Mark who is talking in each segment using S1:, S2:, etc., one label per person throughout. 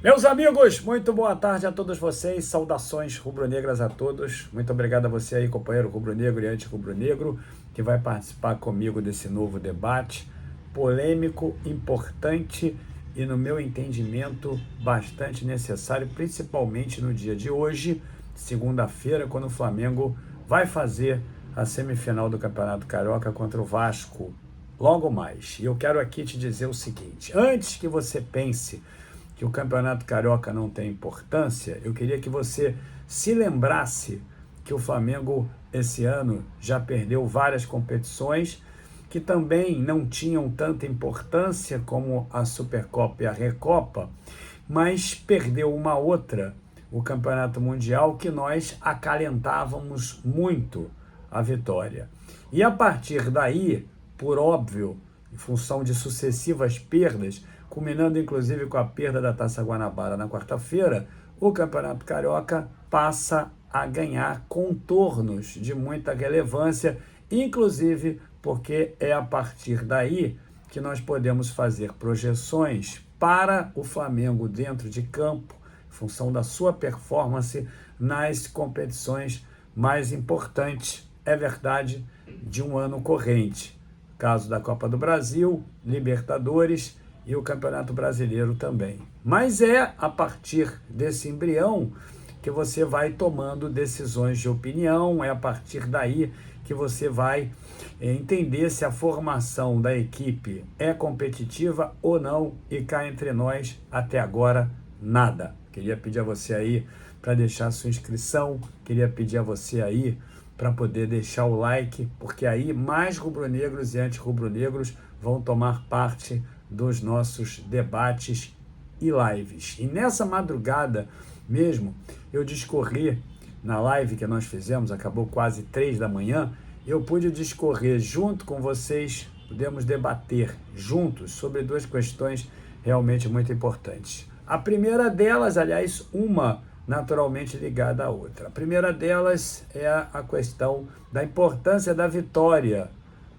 S1: Meus amigos, muito boa tarde a todos vocês, saudações rubro-negras a todos. Muito obrigado a você aí, companheiro rubro-negro e anti-rubro-negro, que vai participar comigo desse novo debate polêmico, importante e, no meu entendimento, bastante necessário, principalmente no dia de hoje, segunda-feira, quando o Flamengo vai fazer a semifinal do Campeonato Carioca contra o Vasco logo mais. E eu quero aqui te dizer o seguinte: antes que você pense que o Campeonato Carioca não tem importância, eu queria que você se lembrasse que o Flamengo esse ano já perdeu várias competições que também não tinham tanta importância como a Supercopa e a Recopa, mas perdeu uma outra, o Campeonato Mundial, que nós acalentávamos muito a vitória. E a partir daí, por óbvio, em função de sucessivas perdas, culminando inclusive com a perda da Taça Guanabara na quarta-feira, o Campeonato Carioca passa a ganhar contornos de muita relevância, inclusive porque é a partir daí que nós podemos fazer projeções para o Flamengo dentro de campo, em função da sua performance nas competições mais importantes, é verdade, de um ano corrente. Caso da Copa do Brasil, Libertadores e o Campeonato Brasileiro também. Mas é a partir desse embrião que você vai tomando decisões de opinião, é a partir daí que você vai entender se a formação da equipe é competitiva ou não, e cá entre nós, até agora, nada. Queria pedir a você aí para deixar a sua inscrição, queria pedir a você aí para poder deixar o like, porque aí mais rubro-negros e anti-rubro-negros vão tomar parte dos nossos debates e lives. E nessa madrugada mesmo, eu discorri na live que nós fizemos, acabou quase 3 da manhã, eu pude discorrer junto com vocês, pudemos debater juntos sobre duas questões realmente muito importantes. A primeira delas, aliás, uma naturalmente ligada à outra. A primeira delas é a questão da importância da vitória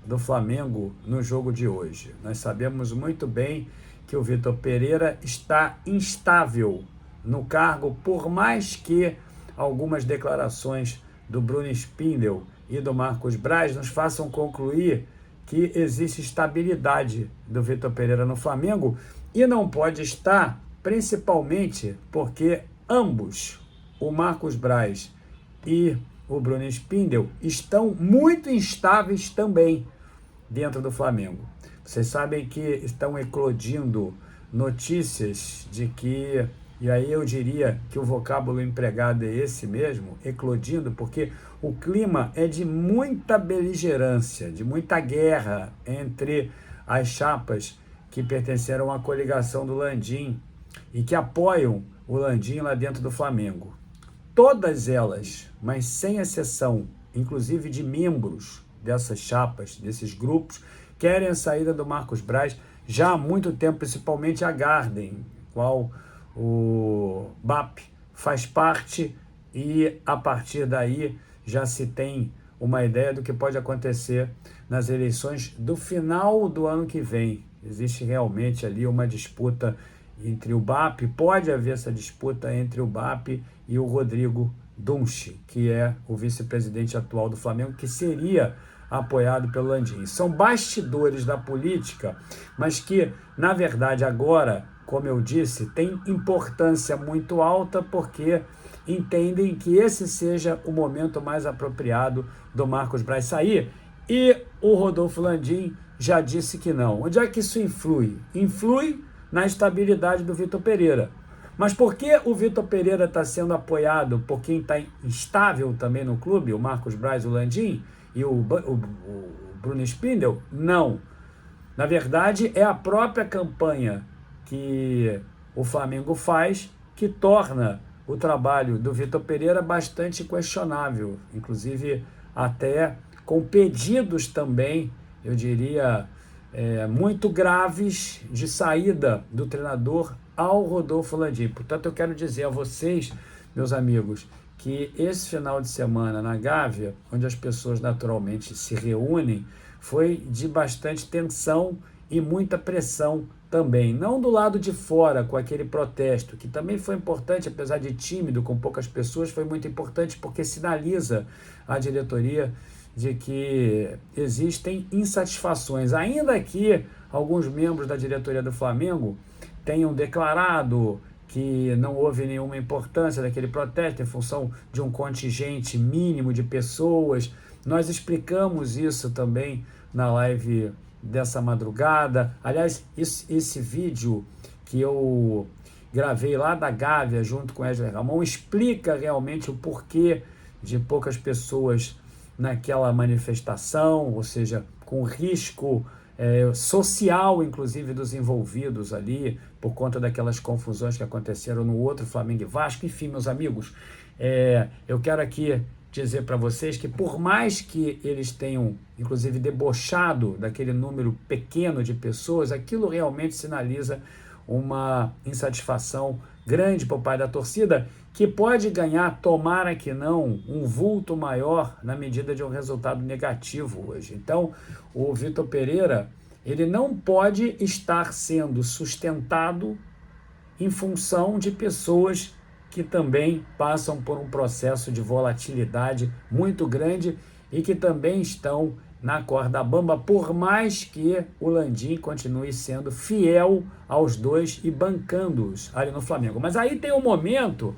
S1: do Flamengo no jogo de hoje. Nós sabemos muito bem que o Vitor Pereira está instável no cargo, por mais que algumas declarações do Bruno Spindel e do Marcos Braz nos façam concluir que existe estabilidade do Vitor Pereira no Flamengo, e não pode estar, principalmente porque ambos, o Marcos Braz e o Bruno Spindel, estão muito instáveis também dentro do Flamengo. Vocês sabem que estão eclodindo notícias de que, e aí eu diria que o vocábulo empregado é esse mesmo, eclodindo, porque o clima é de muita beligerância, de muita guerra entre as chapas que pertenceram à coligação do Landim e que apoiam o Landim lá dentro do Flamengo. Todas elas, mas sem exceção, inclusive de membros dessas chapas, desses grupos, querem a saída do Marcos Braz já há muito tempo, principalmente a Garden, qual o BAP faz parte, e a partir daí já se tem uma ideia do que pode acontecer nas eleições do final do ano que vem. Existe realmente ali uma disputa entre o BAP, pode haver essa disputa entre o BAP e o Rodrigo Dunche, que é o vice-presidente atual do Flamengo, que seria apoiado pelo Landim. São bastidores da política, mas que, na verdade, agora, como eu disse, tem importância muito alta, porque entendem que esse seja o momento mais apropriado do Marcos Braz sair, e o Rodolfo Landim já disse que não. Onde é que isso influi? Influi na estabilidade do Vitor Pereira. Mas por que o Vitor Pereira está sendo apoiado por quem está instável também no clube, o Marcos Braz, o Landim e o Bruno Spindel? Não. Na verdade, é a própria campanha que o Flamengo faz que torna o trabalho do Vitor Pereira bastante questionável, inclusive até com pedidos também, eu diria, muito graves de saída do treinador ao Rodolfo Landim. Portanto, eu quero dizer a vocês, meus amigos, que esse final de semana na Gávea, onde as pessoas naturalmente se reúnem, foi de bastante tensão e muita pressão também, não do lado de fora com aquele protesto, que também foi importante, apesar de tímido, com poucas pessoas, foi muito importante porque sinaliza à diretoria de que existem insatisfações, ainda que alguns membros da diretoria do Flamengo tenham declarado que não houve nenhuma importância daquele protesto em função de um contingente mínimo de pessoas. Nós explicamos isso também na live dessa madrugada. Aliás, esse vídeo que eu gravei lá da Gávea junto com Wesley Ramon explica realmente o porquê de poucas pessoas naquela manifestação, ou seja, com risco social, inclusive, dos envolvidos ali, por conta daquelas confusões que aconteceram no outro Flamengo e Vasco. Enfim, meus amigos, eu quero aqui dizer para vocês que por mais que eles tenham, inclusive, debochado daquele número pequeno de pessoas, aquilo realmente sinaliza uma insatisfação grande por parte da torcida, que pode ganhar, tomara que não, um vulto maior na medida de um resultado negativo hoje. Então, o Vitor Pereira, ele não pode estar sendo sustentado em função de pessoas que também passam por um processo de volatilidade muito grande e que também estão na corda bamba, por mais que o Landim continue sendo fiel aos dois e bancando-os ali no Flamengo. Mas aí tem um momento,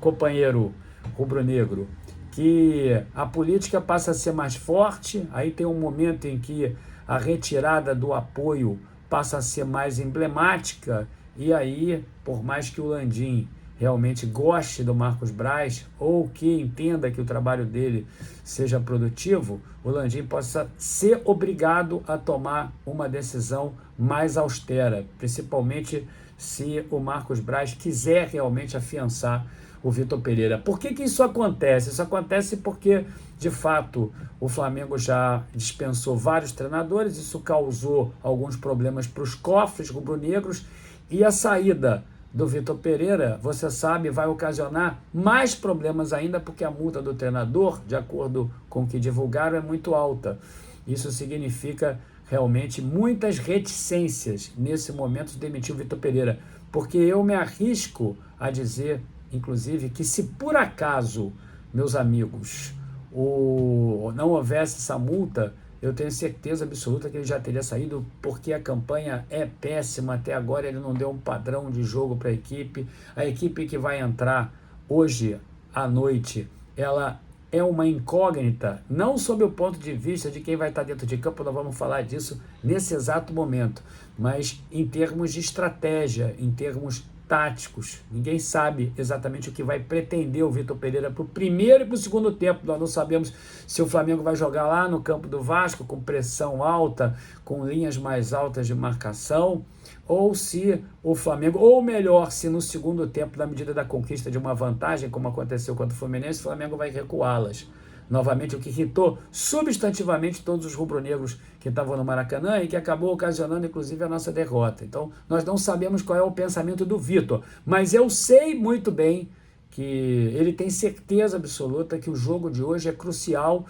S1: companheiro rubro-negro, que a política passa a ser mais forte, aí tem um momento em que a retirada do apoio passa a ser mais emblemática, e aí, por mais que o Landim realmente goste do Marcos Braz, ou que entenda que o trabalho dele seja produtivo, o Landim possa ser obrigado a tomar uma decisão mais austera, principalmente se o Marcos Braz quiser realmente afiançar o Vitor Pereira. Por que isso acontece? Isso acontece porque, de fato, o Flamengo já dispensou vários treinadores, isso causou alguns problemas para os cofres rubro-negros, e a saída do Vitor Pereira, você sabe, vai ocasionar mais problemas ainda, porque a multa do treinador, de acordo com o que divulgaram, é muito alta. Isso significa realmente muitas reticências nesse momento de demitir o Vitor Pereira, porque eu me arrisco a dizer, inclusive, que se por acaso, meus amigos, não houvesse essa multa, eu tenho certeza absoluta que ele já teria saído, porque a campanha é péssima. Até agora ele não deu um padrão de jogo para a equipe. A equipe que vai entrar hoje à noite, ela é uma incógnita, não sob o ponto de vista de quem vai estar dentro de campo, nós vamos falar disso nesse exato momento, mas em termos de estratégia, em termos táticos. Ninguém sabe exatamente o que vai pretender o Vitor Pereira para o primeiro e para o segundo tempo. Nós não sabemos se o Flamengo vai jogar lá no campo do Vasco com pressão alta, com linhas mais altas de marcação, ou se o Flamengo, ou melhor, se no segundo tempo, na medida da conquista de uma vantagem, como aconteceu contra o Fluminense, o Flamengo vai recuá-las. Novamente, o que irritou substantivamente todos os rubro-negros que estavam no Maracanã e que acabou ocasionando, inclusive, a nossa derrota. Então, nós não sabemos qual é o pensamento do Vitor, mas eu sei muito bem que ele tem certeza absoluta que o jogo de hoje é crucial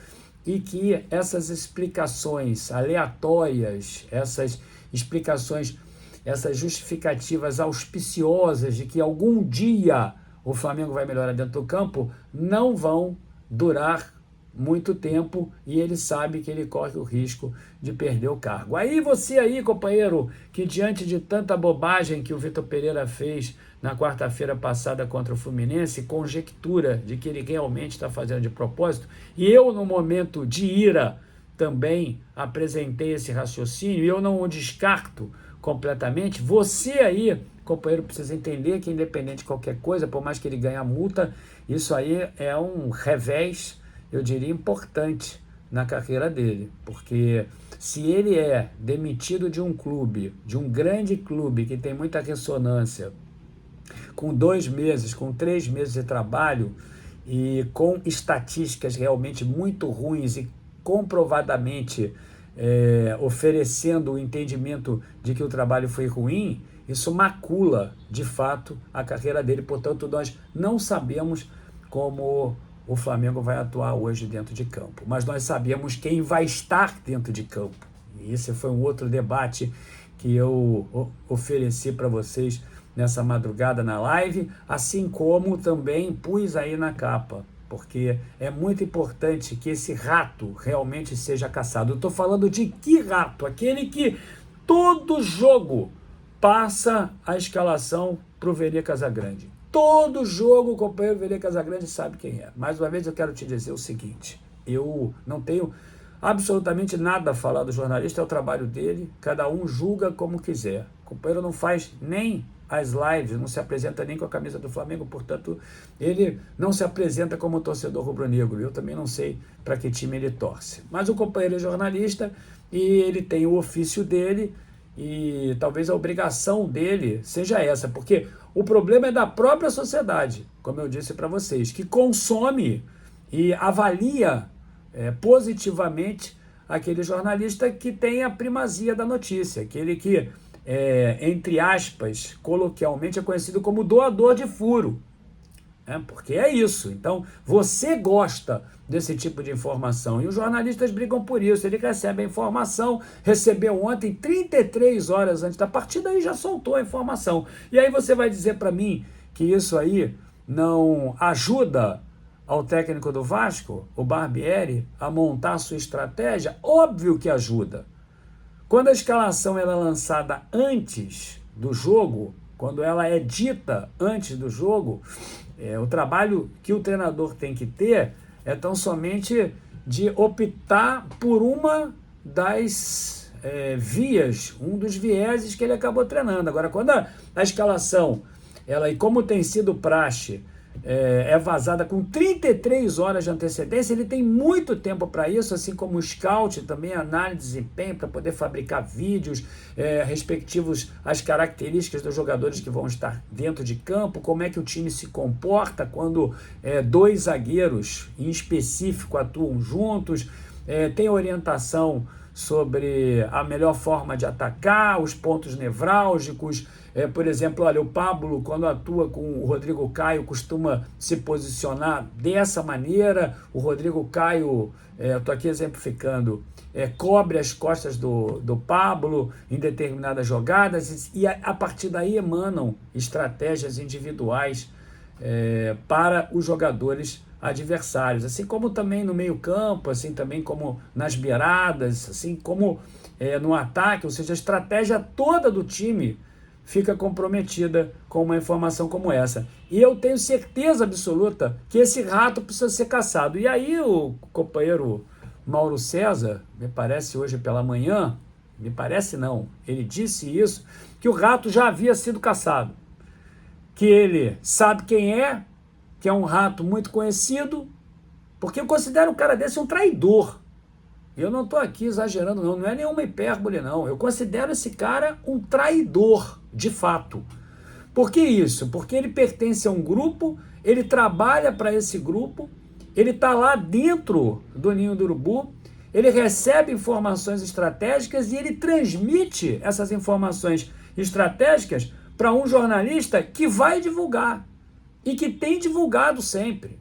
S1: e que essas explicações aleatórias, essas explicações, essas justificativas auspiciosas de que algum dia o Flamengo vai melhorar dentro do campo, não vão durar muito tempo, e ele sabe que ele corre o risco de perder o cargo. Aí você aí, companheiro, que diante de tanta bobagem que o Vitor Pereira fez na quarta-feira passada contra o Fluminense, conjectura de que ele realmente está fazendo de propósito, e eu, no momento de ira, também apresentei esse raciocínio, e eu não o descarto completamente. Você aí, companheiro, precisa entender que, independente de qualquer coisa, por mais que ele ganhe a multa, isso aí é um revés, eu diria, importante na carreira dele, porque se ele é demitido de um clube, de um grande clube que tem muita ressonância, com 2 meses, com 3 meses de trabalho e com estatísticas realmente muito ruins e comprovadamente oferecendo o entendimento de que o trabalho foi ruim, isso macula, de fato, a carreira dele. Portanto, nós não sabemos como o Flamengo vai atuar hoje dentro de campo, mas nós sabemos quem vai estar dentro de campo. E esse foi um outro debate que eu ofereci para vocês nessa madrugada na live, assim como também pus aí na capa, porque é muito importante que esse rato realmente seja caçado. Eu estou falando de que rato? Aquele que todo jogo passa a escalação para o Vene Casagrande. Todo jogo o companheiro Vene Casagrande sabe quem é. Mais uma vez eu quero te dizer o seguinte, eu não tenho absolutamente nada a falar do jornalista, é o trabalho dele, cada um julga como quiser. O companheiro não faz nem as lives, não se apresenta nem com a camisa do Flamengo, portanto, ele não se apresenta como torcedor rubro-negro. Eu também não sei para que time ele torce. Mas o companheiro é jornalista e ele tem o ofício dele e talvez a obrigação dele seja essa, porque o problema é da própria sociedade, como eu disse para vocês, que consome e avalia positivamente aquele jornalista que tem a primazia da notícia, aquele que, entre aspas, coloquialmente é conhecido como doador de furo, porque é isso. Então, você gosta desse tipo de informação e os jornalistas brigam por isso. Ele recebe a informação, recebeu ontem, 33 horas antes da partida, e já soltou a informação. E aí você vai dizer para mim que isso aí não ajuda ao técnico do Vasco, o Barbieri, a montar a sua estratégia? Óbvio que ajuda. Quando a escalação ela é lançada antes do jogo, quando ela é dita antes do jogo, o trabalho que o treinador tem que ter é tão somente de optar por uma das vias, um dos vieses que ele acabou treinando. Agora, quando a escalação, ela, e como tem sido praxe, é vazada com 33 horas de antecedência, ele tem muito tempo para isso, assim como o scout, também análise de desempenho, para poder fabricar vídeos respectivos às características dos jogadores que vão estar dentro de campo, como é que o time se comporta quando dois zagueiros em específico atuam juntos, tem orientação sobre a melhor forma de atacar, os pontos nevrálgicos. Por exemplo, olha, o Pablo, quando atua com o Rodrigo Caio, costuma se posicionar dessa maneira. O Rodrigo Caio, estou aqui exemplificando, cobre as costas do Pablo em determinadas jogadas, e a partir daí emanam estratégias individuais para os jogadores adversários, assim como também no meio campo, assim também como nas beiradas, assim como no ataque, ou seja, a estratégia toda do time fica comprometida com uma informação como essa. E eu tenho certeza absoluta que esse rato precisa ser caçado. E aí o companheiro Mauro César, me parece hoje pela manhã, me parece não, ele disse isso, que o rato já havia sido caçado, que ele sabe quem é, que é um rato muito conhecido, porque eu considero um cara desse um traidor. Eu não estou aqui exagerando, não é nenhuma hipérbole, não. Eu considero esse cara um traidor, de fato. Por que isso? Porque ele pertence a um grupo, ele trabalha para esse grupo, ele está lá dentro do Ninho do Urubu, ele recebe informações estratégicas e ele transmite essas informações estratégicas para um jornalista que vai divulgar e que tem divulgado sempre.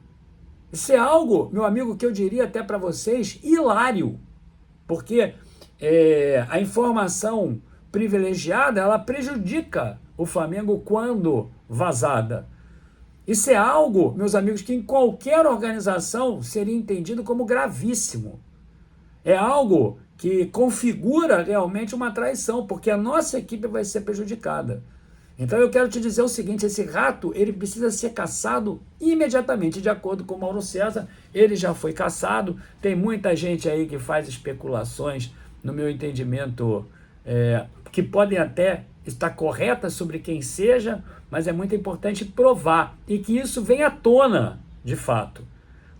S1: Isso é algo, meu amigo, que eu diria até para vocês, hilário, porque a informação privilegiada, ela prejudica o Flamengo quando vazada. Isso é algo, meus amigos, que em qualquer organização seria entendido como gravíssimo. É algo que configura realmente uma traição, porque a nossa equipe vai ser prejudicada. Então eu quero te dizer o seguinte, esse rato, ele precisa ser caçado imediatamente, de acordo com o Mauro César, ele já foi caçado, tem muita gente aí que faz especulações, no meu entendimento, que podem até estar corretas sobre quem seja, mas é muito importante provar, e que isso venha à tona, de fato.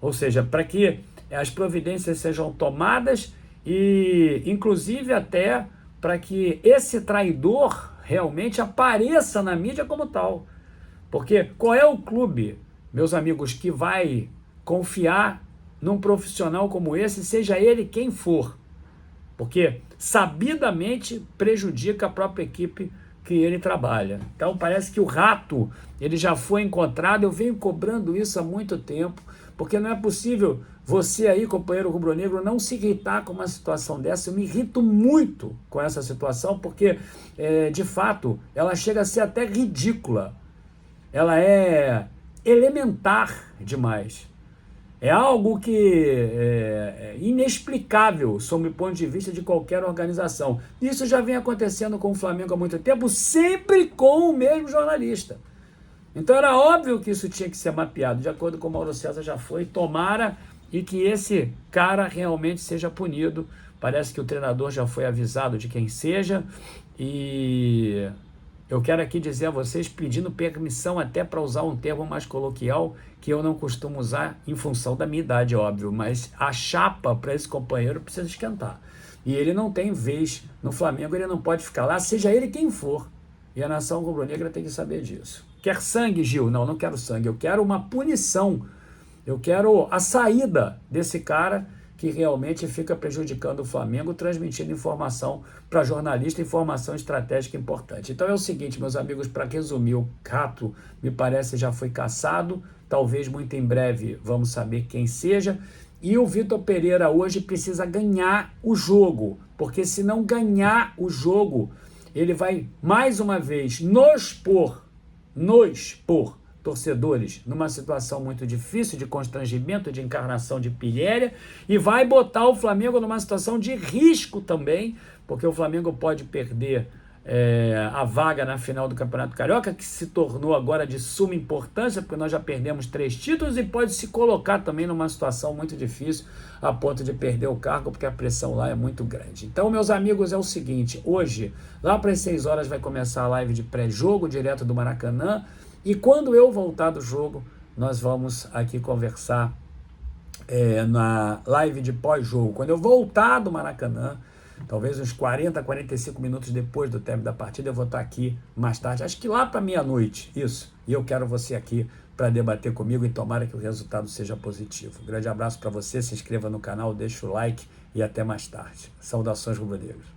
S1: Ou seja, para que as providências sejam tomadas e, inclusive, até para que esse traidor realmente apareça na mídia como tal. Porque qual é o clube, meus amigos, que vai confiar num profissional como esse, seja ele quem for? Porque sabidamente prejudica a própria equipe que ele trabalha. Então parece que o rato, ele já foi encontrado. Eu venho cobrando isso há muito tempo, porque não é possível você aí, companheiro rubro-negro, não se irritar com uma situação dessa. Eu me irrito muito com essa situação, porque, de fato, ela chega a ser até ridícula. Ela é elementar demais. É algo que é inexplicável sob o ponto de vista de qualquer organização. Isso já vem acontecendo com o Flamengo há muito tempo, sempre com o mesmo jornalista. Então era óbvio que isso tinha que ser mapeado, de acordo com o Mauro César já foi. Tomara e que esse cara realmente seja punido. Parece que o treinador já foi avisado de quem seja. E eu quero aqui dizer a vocês, pedindo permissão até para usar um termo mais coloquial, que eu não costumo usar em função da minha idade, óbvio, mas a chapa para esse companheiro precisa esquentar. E ele não tem vez no Flamengo, ele não pode ficar lá, seja ele quem for. E a nação rubro-negra tem que saber disso. Quer sangue, Gil? Não, não quero sangue, eu quero uma punição. Eu quero a saída desse cara que realmente fica prejudicando o Flamengo, transmitindo informação para jornalista, informação estratégica importante. Então é o seguinte, meus amigos, para resumir, o rato, me parece, já foi caçado, talvez muito em breve vamos saber quem seja, e o Vitor Pereira hoje precisa ganhar o jogo, porque se não ganhar o jogo, ele vai mais uma vez nos pôr torcedores numa situação muito difícil, de constrangimento, de encarnação de pilhéria, e vai botar o Flamengo numa situação de risco também, porque o Flamengo pode perder a vaga na final do Campeonato Carioca, que se tornou agora de suma importância, porque nós já perdemos 3 títulos, e pode se colocar também numa situação muito difícil, a ponto de perder o cargo, porque a pressão lá é muito grande. Então, meus amigos, é o seguinte, hoje, lá para as 6 horas vai começar a live de pré-jogo, direto do Maracanã, e quando eu voltar do jogo, nós vamos aqui conversar na live de pós-jogo. Quando eu voltar do Maracanã, talvez uns 40, 45 minutos depois do término da partida, eu vou estar aqui mais tarde, acho que lá para meia-noite, isso. E eu quero você aqui para debater comigo e tomara que o resultado seja positivo. Um grande abraço para você, se inscreva no canal, deixa o like e até mais tarde. Saudações rubro-negras.